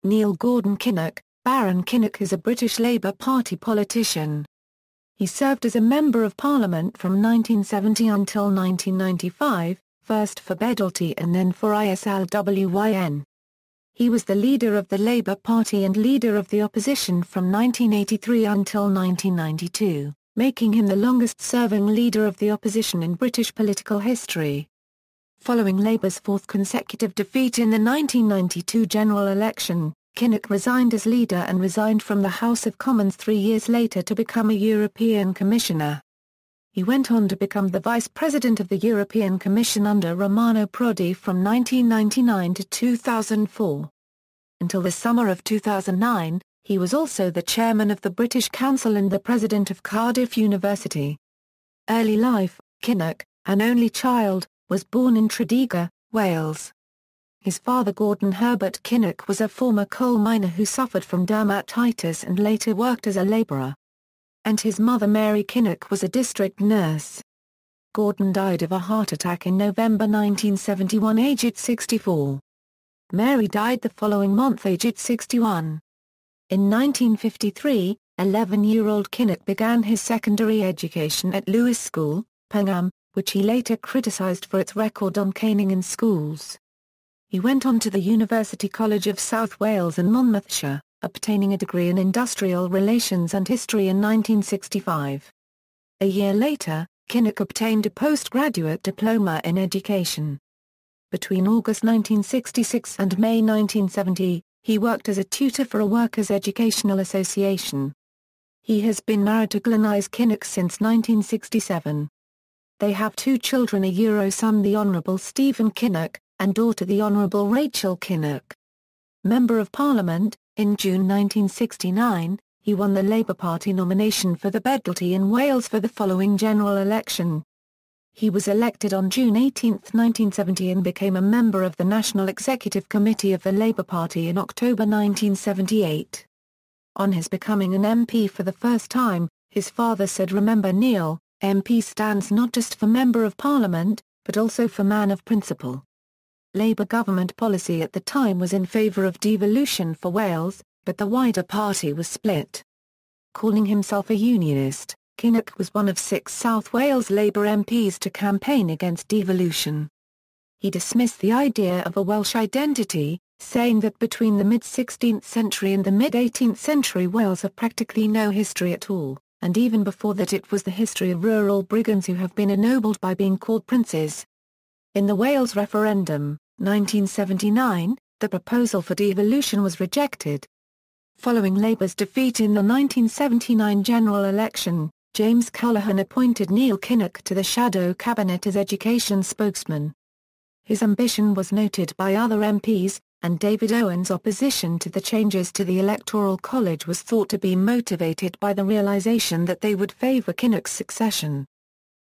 Neil Gordon Kinnock. Baron Kinnock is a British Labour Party politician. He served as a Member of Parliament from 1970 until 1995, first for Bedwellty and then for Islwyn. He was the leader of the Labour Party and leader of the opposition from 1983 until 1992, making him the longest-serving leader of the opposition in British political history. Following Labour's fourth consecutive defeat in the 1992 general election, Kinnock resigned as leader and resigned from the House of Commons 3 years later to become a European Commissioner. He went on to become the Vice President of the European Commission under Romano Prodi from 1999 to 2004. Until the summer of 2009, he was also the Chairman of the British Council and the President of Cardiff University. Early life: Kinnock, an only child, was born in Tredegar, Wales. His father Gordon Herbert Kinnock was a former coal miner who suffered from dermatitis and later worked as a labourer. And his mother Mary Kinnock was a district nurse. Gordon died of a heart attack in November 1971 aged 64. Mary died the following month aged 61. In 1953, 11-year-old Kinnock began his secondary education at Lewis School, Pengham, which he later criticised for its record on caning in schools. He went on to the University College of South Wales in Monmouthshire, obtaining a degree in Industrial Relations and History in 1965. A year later, Kinnock obtained a postgraduate diploma in education. Between August 1966 and May 1970, he worked as a tutor for a workers' educational association. He has been married to Glenys Kinnock since 1967. They have 2 children: a son the Honourable Stephen Kinnock, and daughter the Honourable Rachel Kinnock. Member of Parliament, in June 1969, he won the Labour Party nomination for the Bedwellty in Wales for the following general election. He was elected on June 18, 1970 and became a member of the National Executive Committee of the Labour Party in October 1978. On his becoming an MP for the first time, his father said, "Remember Neil, MP stands not just for Member of Parliament, but also for man of principle." Labour government policy at the time was in favour of devolution for Wales, but the wider party was split. Calling himself a unionist, Kinnock was one of 6 South Wales Labour MPs to campaign against devolution. He dismissed the idea of a Welsh identity, saying that between the mid-16th century and the mid-18th century Wales have practically no history at all, and even before that it was the history of rural brigands who have been ennobled by being called princes. In the Wales referendum, 1979, the proposal for devolution was rejected. Following Labour's defeat in the 1979 general election, James Callaghan appointed Neil Kinnock to the shadow cabinet as education spokesman. His ambition was noted by other MPs, and David Owen's opposition to the changes to the Electoral College was thought to be motivated by the realisation that they would favour Kinnock's succession.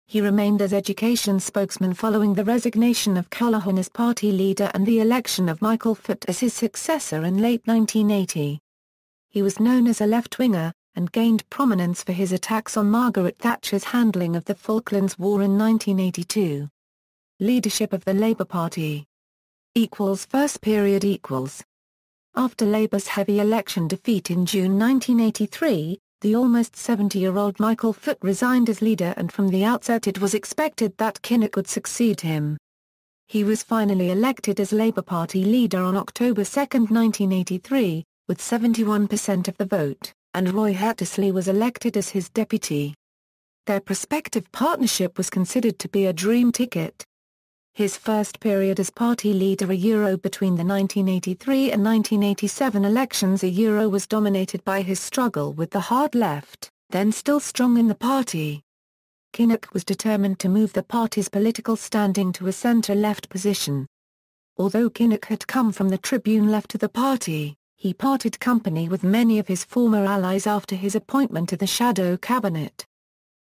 He remained as education spokesman following the resignation of Callaghan as party leader and the election of Michael Foot as his successor in late 1980. He was known as a left-winger, and gained prominence for his attacks on Margaret Thatcher's handling of the Falklands War in 1982. Leadership of the Labour Party. First period equals. After Labour's heavy election defeat in June 1983, the almost 70-year-old Michael Foot resigned as leader, and from the outset it was expected that Kinnock would succeed him. He was finally elected as Labour Party leader on October 2, 1983, with 71% of the vote, and Roy Hattersley was elected as his deputy. Their prospective partnership was considered to be a dream ticket. His first period as party leader between the 1983 and 1987 elections was dominated by his struggle with the hard left, then still strong in the party. Kinnock was determined to move the party's political standing to a centre-left position. Although Kinnock had come from the Tribune left to the party, he parted company with many of his former allies after his appointment to the shadow cabinet.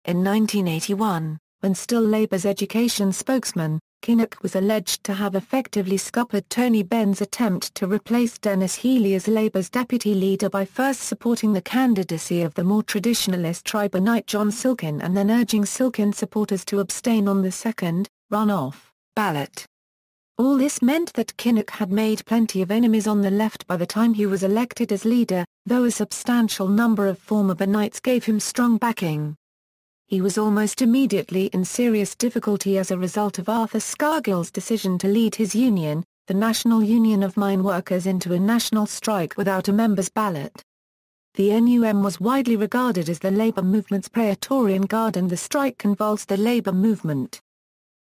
In 1981, when still Labour's education spokesman, Kinnock was alleged to have effectively scuppered Tony Benn's attempt to replace Dennis Healey as Labour's deputy leader by first supporting the candidacy of the more traditionalist tribunite John Silkin and then urging Silkin supporters to abstain on the second, runoff, ballot. All this meant that Kinnock had made plenty of enemies on the left by the time he was elected as leader, though a substantial number of former Bennetts gave him strong backing. He was almost immediately in serious difficulty as a result of Arthur Scargill's decision to lead his union, the National Union of Mine Workers, into a national strike without a members' ballot. The NUM was widely regarded as the Labour movement's Praetorian Guard, and the strike convulsed the Labour movement.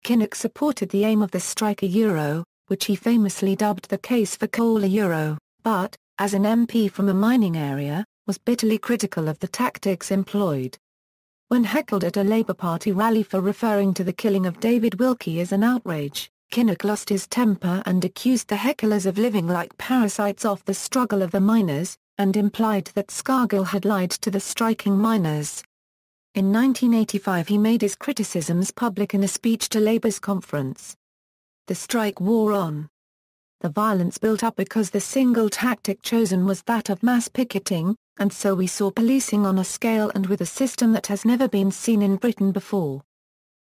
Kinnock supported the aim of the strike euro, which he famously dubbed the case for coal euro, but, as an MP from a mining area, was bitterly critical of the tactics employed. When heckled at a Labour Party rally for referring to the killing of David Wilkie as an outrage, Kinnock lost his temper and accused the hecklers of living like parasites off the struggle of the miners, and implied that Scargill had lied to the striking miners. In 1985 he made his criticisms public in a speech to Labour's conference. The strike wore on. The violence built up because the single tactic chosen was that of mass picketing, and so we saw policing on a scale and with a system that has never been seen in Britain before.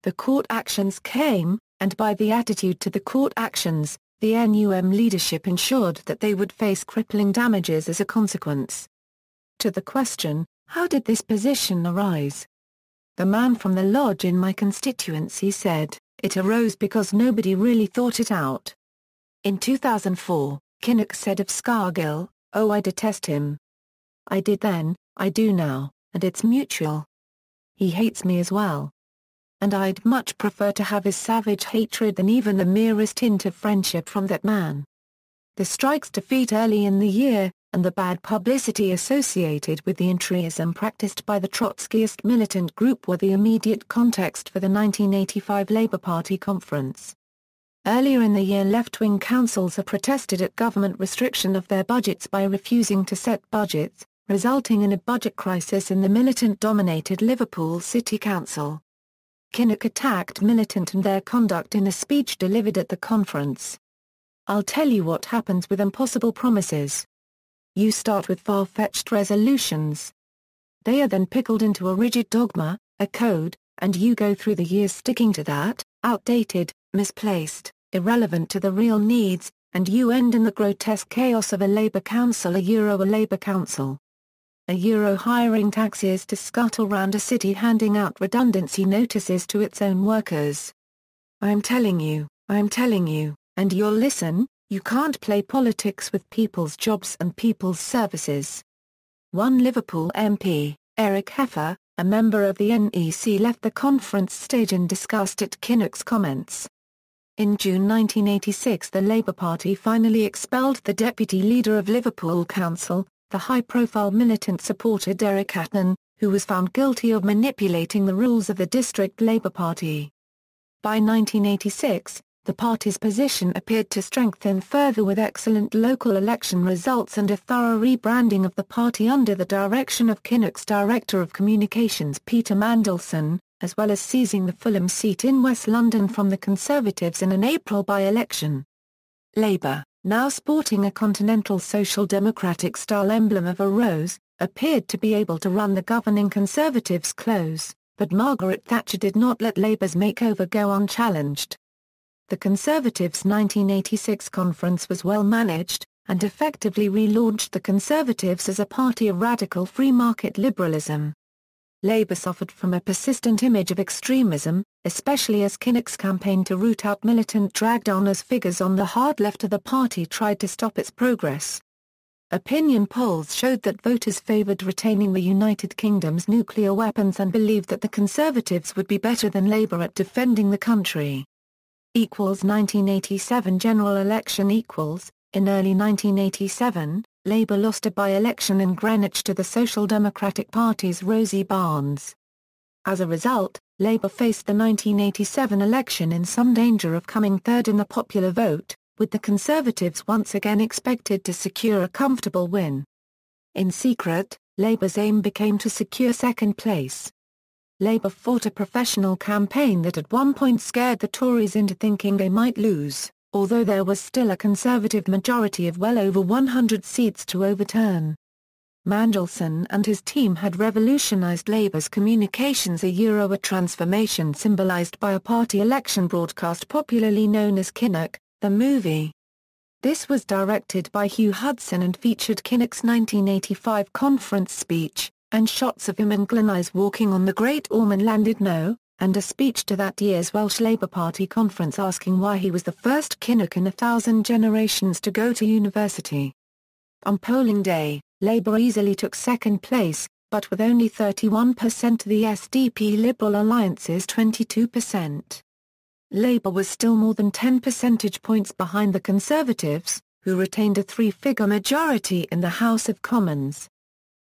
The court actions came, and by the attitude to the court actions, the NUM leadership ensured that they would face crippling damages as a consequence. To the question, how did this position arise? The man from the lodge in my constituency said, it arose because nobody really thought it out. In 2004, Kinnock said of Scargill, "Oh, I detest him. I did then, I do now, and it's mutual. He hates me as well. And I'd much prefer to have his savage hatred than even the merest hint of friendship from that man." The strike's defeat early in the year, and the bad publicity associated with the entryism practiced by the Trotskyist militant group were the immediate context for the 1985 Labour Party conference. Earlier in the year, left-wing councils had protested at government restriction of their budgets by refusing to set budgets, resulting in a budget crisis in the militant-dominated Liverpool City Council. Kinnock attacked militant and their conduct in a speech delivered at the conference. "I'll tell you what happens with impossible promises. You start with far-fetched resolutions. They are then pickled into a rigid dogma, a code, and you go through the years sticking to that, outdated, misplaced, irrelevant to the real needs, and you end in the grotesque chaos of a Labour Council a Labour Council. A hiring taxis to scuttle round a city handing out redundancy notices to its own workers. I'm telling you, and you'll listen, you can't play politics with people's jobs and people's services." One Liverpool MP, Eric Heffer, a member of the NEC, left the conference stage in disgust at Kinnock's comments. In June 1986 the Labour Party finally expelled the deputy leader of Liverpool Council, the high-profile militant supporter Derek Hatton, who was found guilty of manipulating the rules of the district Labour Party. By 1986, the party's position appeared to strengthen further with excellent local election results and a thorough rebranding of the party under the direction of Kinnock's Director of Communications Peter Mandelson, as well as seizing the Fulham seat in West London from the Conservatives in an April by-election. Labour, now sporting a continental social democratic-style emblem of a rose, appeared to be able to run the governing Conservatives close, but Margaret Thatcher did not let Labour's makeover go unchallenged. The Conservatives' 1986 conference was well managed, and effectively relaunched the Conservatives as a party of radical free-market liberalism. Labour suffered from a persistent image of extremism, especially as Kinnock's campaign to root out militant dragged on as figures on the hard left of the party tried to stop its progress. Opinion polls showed that voters favoured retaining the United Kingdom's nuclear weapons and believed that the Conservatives would be better than Labour at defending the country. 1987 general election in early 1987, Labour lost a by-election in Greenwich to the Social Democratic Party's Rosie Barnes. As a result, Labour faced the 1987 election in some danger of coming third in the popular vote, with the Conservatives once again expected to secure a comfortable win. In secret, Labour's aim became to secure second place. Labour fought a professional campaign that at one point scared the Tories into thinking they might lose, although there was still a Conservative majority of well over 100 seats to overturn. Mandelson and his team had revolutionised Labour's communications a transformation symbolised by a party election broadcast popularly known as Kinnock, the movie. This was directed by Hugh Hudson and featured Kinnock's 1985 conference speech, and shots of him and Gleney's walking on the Great Ormond Llandudno, and a speech to that year's Welsh Labour Party conference asking why he was the first Kinnock in 1,000 generations to go to university. On polling day, Labour easily took second place, but with only 31% to the SDP Liberal Alliance's 22%. Labour was still more than 10 percentage points behind the Conservatives, who retained a three-figure majority in the House of Commons.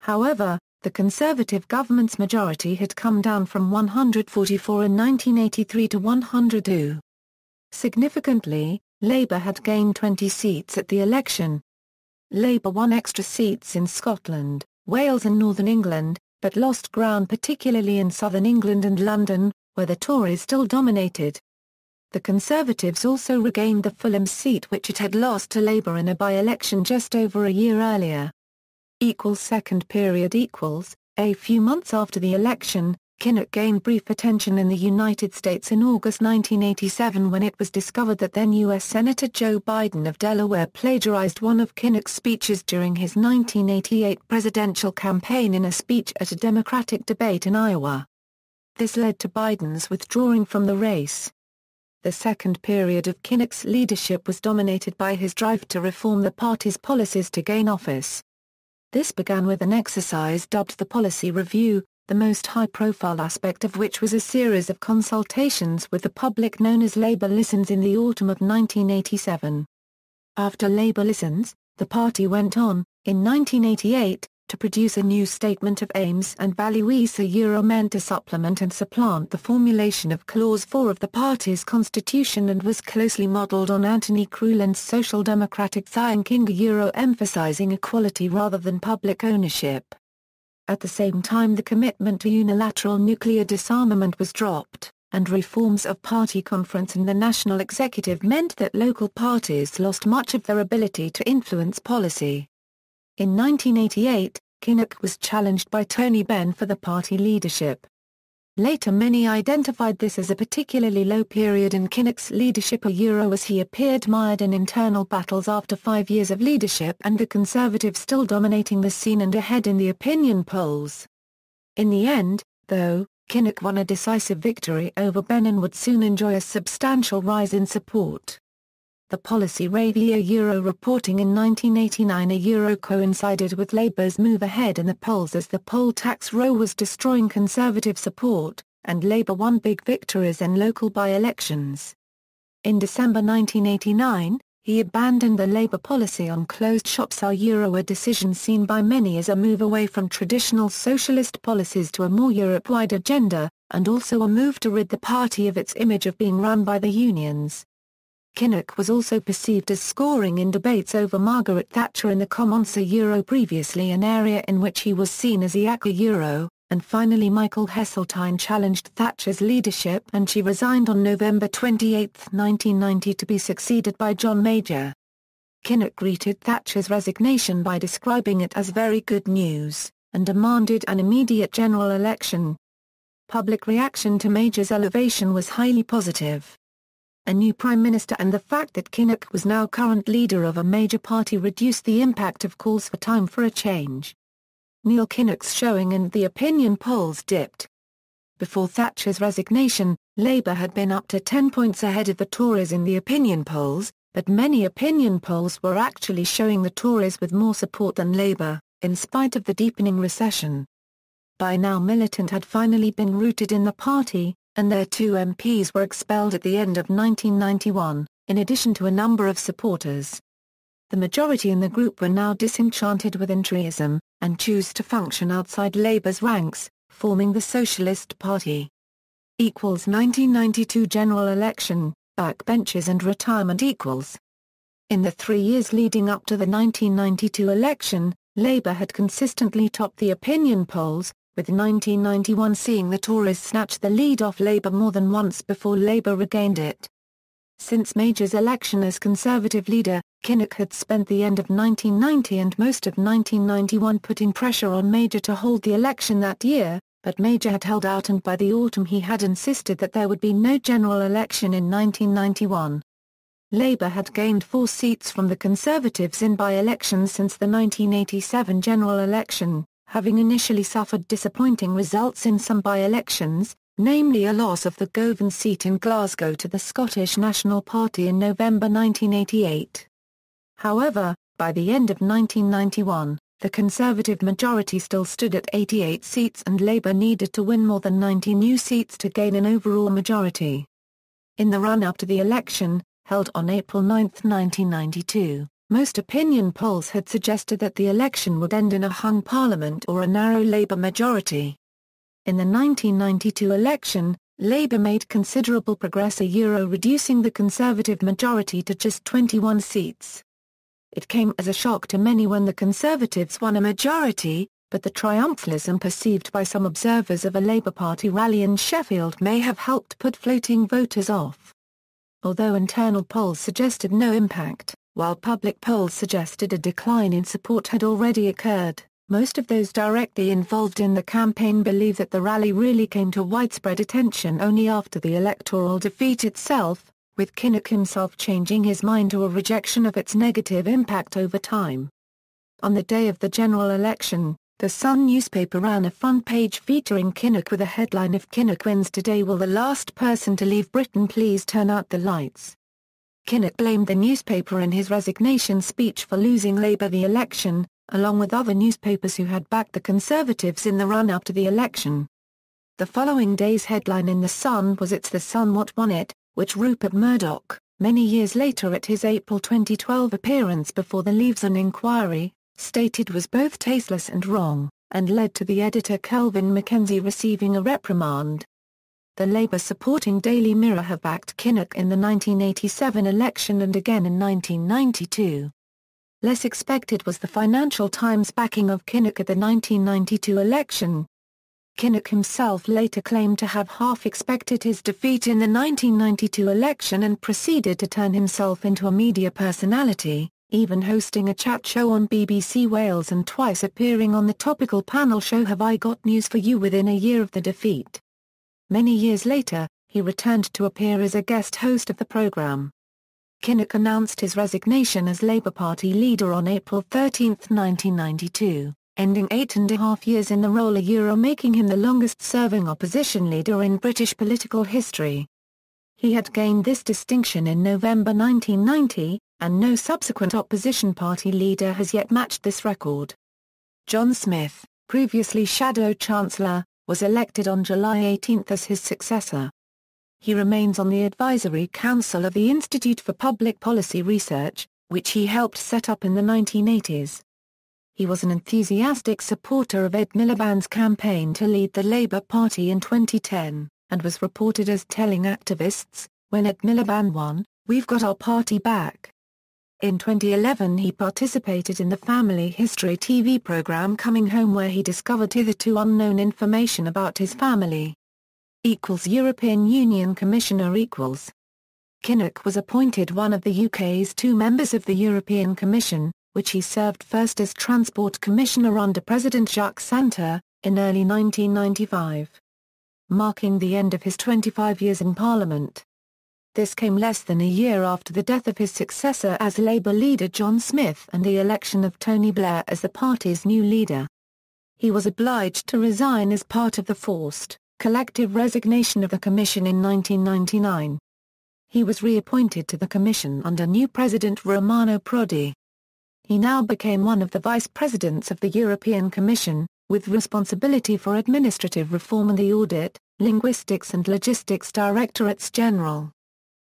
However, the Conservative government's majority had come down from 144 in 1983 to 102. Significantly, Labour had gained 20 seats at the election. Labour won extra seats in Scotland, Wales and Northern England, but lost ground particularly in southern England and London, where the Tories still dominated. The Conservatives also regained the Fulham seat which it had lost to Labour in a by-election just over a year earlier. Second period a few months after the election, Kinnock gained brief attention in the United States in August 1987 when it was discovered that then U.S. Senator Joe Biden of Delaware plagiarized one of Kinnock's speeches during his 1988 presidential campaign in a speech at a Democratic debate in Iowa. This led to Biden's withdrawing from the race. The second period of Kinnock's leadership was dominated by his drive to reform the party's policies to gain office. This began with an exercise dubbed the Policy Review, the most high-profile aspect of which was a series of consultations with the public known as Labour Listens in the autumn of 1987. After Labour Listens, the party went on, in 1988, to produce a new Statement of Aims and Values meant to supplement and supplant the formulation of Clause 4 of the party's constitution and was closely modelled on Anthony Crewland's Social Democratic thinking emphasising equality rather than public ownership. At the same time the commitment to unilateral nuclear disarmament was dropped, and reforms of party conference and the national executive meant that local parties lost much of their ability to influence policy. In 1988, Kinnock was challenged by Tony Benn for the party leadership. Later many identified this as a particularly low period in Kinnock's leadership as he appeared mired in internal battles after 5 years of leadership and the Conservatives still dominating the scene and ahead in the opinion polls. In the end, though, Kinnock won a decisive victory over Benn and would soon enjoy a substantial rise in support. The policy review reporting in 1989 coincided with Labour's move ahead in the polls as the poll tax row was destroying Conservative support, and Labour won big victories in local by-elections. In December 1989, he abandoned the Labour policy on closed shops a decision seen by many as a move away from traditional socialist policies to a more Europe-wide agenda, and also a move to rid the party of its image of being run by the unions. Kinnock was also perceived as scoring in debates over Margaret Thatcher in the Commons previously an area in which he was seen as the and finally Michael Heseltine challenged Thatcher's leadership and she resigned on November 28, 1990 to be succeeded by John Major. Kinnock greeted Thatcher's resignation by describing it as very good news, and demanded an immediate general election. Public reaction to Major's elevation was highly positive. A new Prime Minister and the fact that Kinnock was now current leader of a major party reduced the impact of calls for time for a change. Neil Kinnock's showing in the opinion polls dipped. Before Thatcher's resignation, Labour had been up to 10 points ahead of the Tories in the opinion polls, but many opinion polls were actually showing the Tories with more support than Labour, in spite of the deepening recession. By now Militant had finally been rooted in the party, and their 2 MPs were expelled at the end of 1991, in addition to a number of supporters. The majority in the group were now disenchanted with entryism, and choose to function outside Labour's ranks, forming the Socialist Party. 1992 general election, backbenchers and retirement . In the 3 years leading up to the 1992 election, Labour had consistently topped the opinion polls, with 1991 seeing the Tories snatch the lead off Labour more than once before Labour regained it. Since Major's election as Conservative leader, Kinnock had spent the end of 1990 and most of 1991 putting pressure on Major to hold the election that year, but Major had held out and by the autumn he had insisted that there would be no general election in 1991. Labour had gained 4 seats from the Conservatives in by-elections since the 1987 general election, having initially suffered disappointing results in some by-elections, namely a loss of the Govan seat in Glasgow to the Scottish National Party in November 1988. However, by the end of 1991, the Conservative majority still stood at 88 seats and Labour needed to win more than 90 new seats to gain an overall majority. In the run-up to the election, held on April 9, 1992, most opinion polls had suggested that the election would end in a hung parliament or a narrow Labour majority. In the 1992 election, Labour made considerable progress reducing the Conservative majority to just 21 seats. It came as a shock to many when the Conservatives won a majority, but the triumphalism perceived by some observers of a Labour Party rally in Sheffield may have helped put floating voters off. Although internal polls suggested no impact, while public polls suggested a decline in support had already occurred, most of those directly involved in the campaign believe that the rally really came to widespread attention only after the electoral defeat itself, with Kinnock himself changing his mind to a rejection of its negative impact over time. On the day of the general election, the Sun newspaper ran a front page featuring Kinnock with a headline, "If Kinnock wins today, will the last person to leave Britain please turn out the lights?" Kinnock blamed the newspaper in his resignation speech for losing Labour the election, along with other newspapers who had backed the Conservatives in the run-up to the election. The following day's headline in The Sun was "It's the Sun what won it," which Rupert Murdoch, many years later at his April 2012 appearance before the Leveson inquiry, stated was both tasteless and wrong, and led to the editor Kelvin Mackenzie receiving a reprimand. The Labour-supporting Daily Mirror have backed Kinnock in the 1987 election and again in 1992. Less expected was the Financial Times backing of Kinnock at the 1992 election. Kinnock himself later claimed to have half expected his defeat in the 1992 election and proceeded to turn himself into a media personality, even hosting a chat show on BBC Wales and twice appearing on the topical panel show Have I Got News for You within a year of the defeat. Many years later, he returned to appear as a guest host of the programme. Kinnock announced his resignation as Labour Party leader on April 13, 1992, ending 8.5 years in the role, making him the longest-serving opposition leader in British political history. He had gained this distinction in November 1990, and no subsequent opposition party leader has yet matched this record. John Smith, previously Shadow Chancellor, was elected on July 18 as his successor. He remains on the Advisory Council of the Institute for Public Policy Research, which he helped set up in the 1980s. He was an enthusiastic supporter of Ed Miliband's campaign to lead the Labour Party in 2010, and was reported as telling activists, when Ed Miliband won, "We've got our party back." In 2011 he participated in the family history TV programme Coming Home, where he discovered hitherto unknown information about his family. European Union Commissioner Kinnock was appointed one of the UK's 2 members of the European Commission, which he served first as Transport Commissioner under President Jacques Santer, in early 1995. Marking the end of his 25 years in Parliament. This came less than a year after the death of his successor as Labour leader John Smith and the election of Tony Blair as the party's new leader. He was obliged to resign as part of the forced, collective resignation of the Commission in 1999. He was reappointed to the Commission under new President Romano Prodi. He now became one of the Vice Presidents of the European Commission, with responsibility for administrative reform and the audit, linguistics and logistics directorates general.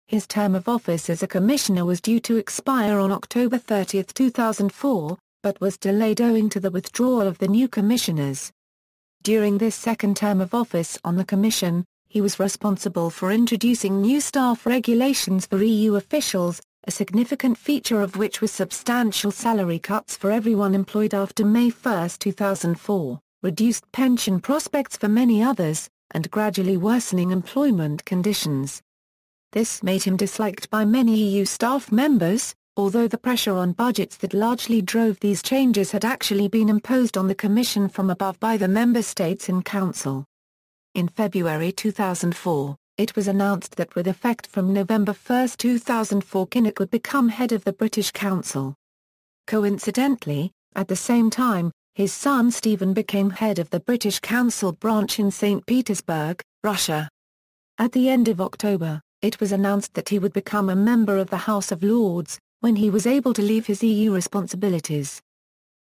His term of office as a commissioner was due to expire on October 30, 2004, but was delayed owing to the withdrawal of the new commissioners. During this second term of office on the Commission, he was responsible for introducing new staff regulations for EU officials, a significant feature of which was substantial salary cuts for everyone employed after May 1, 2004, reduced pension prospects for many others, and gradually worsening employment conditions. This made him disliked by many EU staff members, although the pressure on budgets that largely drove these changes had actually been imposed on the Commission from above by the member states in Council. In February 2004, it was announced that with effect from November 1, 2004, Kinnock would become head of the British Council. Coincidentally, at the same time, his son Stephen became head of the British Council branch in St. Petersburg, Russia. At the end of October, it was announced that he would become a member of the House of Lords, when he was able to leave his EU responsibilities.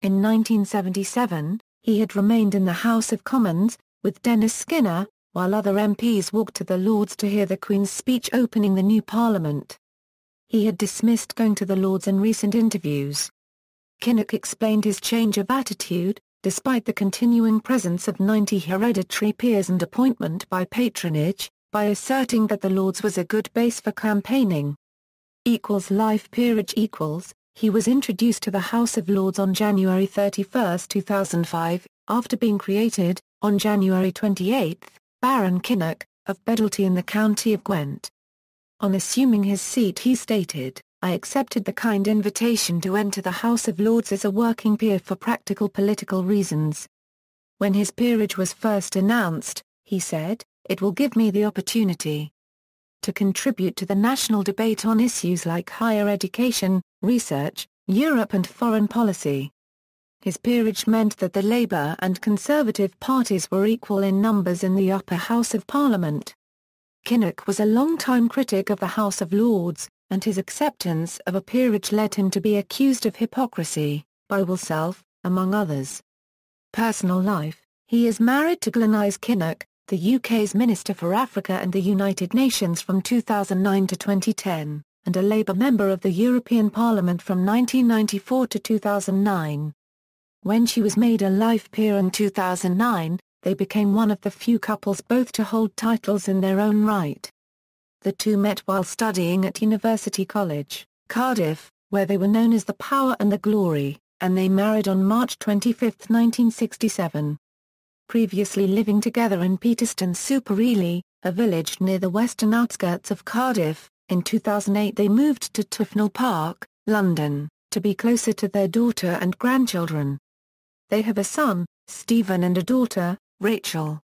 In 1977, he had remained in the House of Commons, with Dennis Skinner, while other MPs walked to the Lords to hear the Queen's speech opening the new Parliament. He had dismissed going to the Lords in recent interviews. Kinnock explained his change of attitude, despite the continuing presence of 90 hereditary peers and appointment by patronage, by asserting that the Lords was a good base for campaigning. Life peerage equals, he was introduced to the House of Lords on January 31, 2005, after being created, on January 28, Baron Kinnock, of Bedwellty in the county of Gwent. On assuming his seat he stated, "I accepted the kind invitation to enter the House of Lords as a working peer for practical political reasons." When his peerage was first announced, he said, "It will give me the opportunity to contribute to the national debate on issues like higher education, research, Europe and foreign policy." His peerage meant that the Labour and Conservative parties were equal in numbers in the upper house of Parliament. Kinnock was a long-time critic of the House of Lords, and his acceptance of a peerage led him to be accused of hypocrisy, by Wilself, among others. Personal life: he is married to Glenys Kinnock, the UK's Minister for Africa and the United Nations from 2009 to 2010, and a Labour member of the European Parliament from 1994 to 2009. When she was made a life peer in 2009, they became one of the few couples both to hold titles in their own right. The two met while studying at University College, Cardiff, where they were known as the Power and the Glory, and they married on March 25, 1967. Previously living together in Peterston-super-Ely, a village near the western outskirts of Cardiff, in 2008 they moved to Tufnell Park, London, to be closer to their daughter and grandchildren. They have a son, Stephen, and a daughter, Rachel.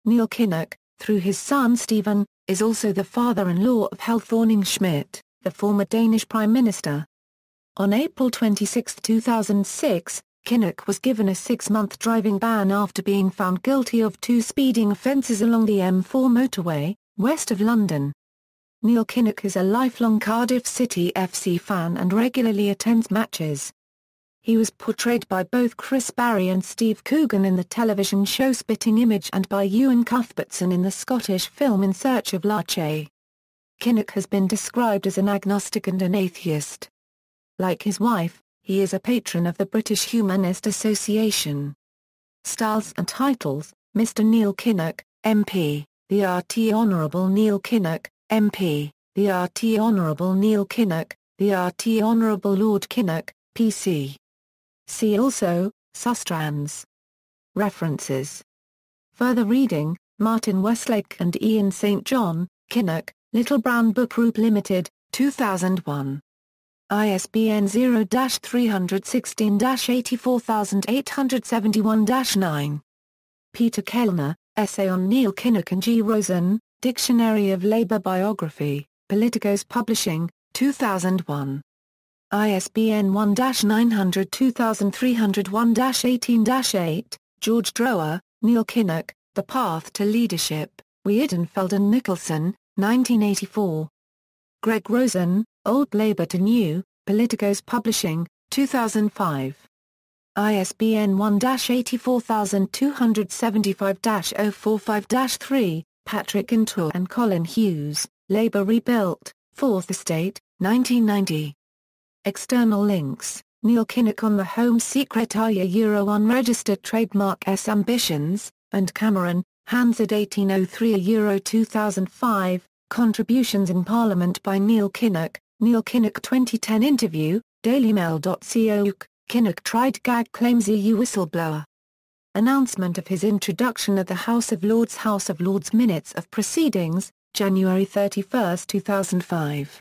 Neil Kinnock, through his son Stephen, is also the father-in-law of Helle Thorning-Schmidt, the former Danish Prime Minister. On April 26, 2006, Kinnock was given a 6-month driving ban after being found guilty of 2 speeding offences along the M4 motorway, west of London. Neil Kinnock is a lifelong Cardiff City FC fan and regularly attends matches. He was portrayed by both Chris Barry and Steve Coogan in the television show Spitting Image and by Ewan Cuthbertson in the Scottish film In Search of Larche. Kinnock has been described as an agnostic and an atheist. Like his wife, he is a patron of the British Humanist Association. Styles and titles: Mr. Neil Kinnock, MP, the RT Honourable Neil Kinnock, MP, the RT Honourable Neil Kinnock, the RT Honourable Lord Kinnock, PC. See also, Sustrans. References. Further reading: Martin Westlake and Ian St. John, Kinnock, Little Brown Book Group Limited, 2001. ISBN 0-316-84871-9. Peter Kellner, Essay on Neil Kinnock and G. Rosen, Dictionary of Labour Biography, Politicos Publishing, 2001. ISBN 1-900-2301-18-8, George Drower, Neil Kinnock, The Path to Leadership, Weidenfeld and Nicholson, 1984. Greg Rosen, Old Labour to New, Politicos Publishing, 2005. ISBN 1-84275-045-3, Patrick Intour and Colin Hughes, Labour Rebuilt, Fourth Estate, 1990. External links: Neil Kinnock on the Home Secretariat Euro Unregistered Trademark S Ambitions, and Cameron, Hansard 1803 Euro 2005, Contributions in Parliament by Neil Kinnock, Neil Kinnock 2010 interview, dailymail.co. Kinnock tried gag claims EU whistleblower. Announcement of his introduction at the House of Lords minutes of proceedings, January 31, 2005.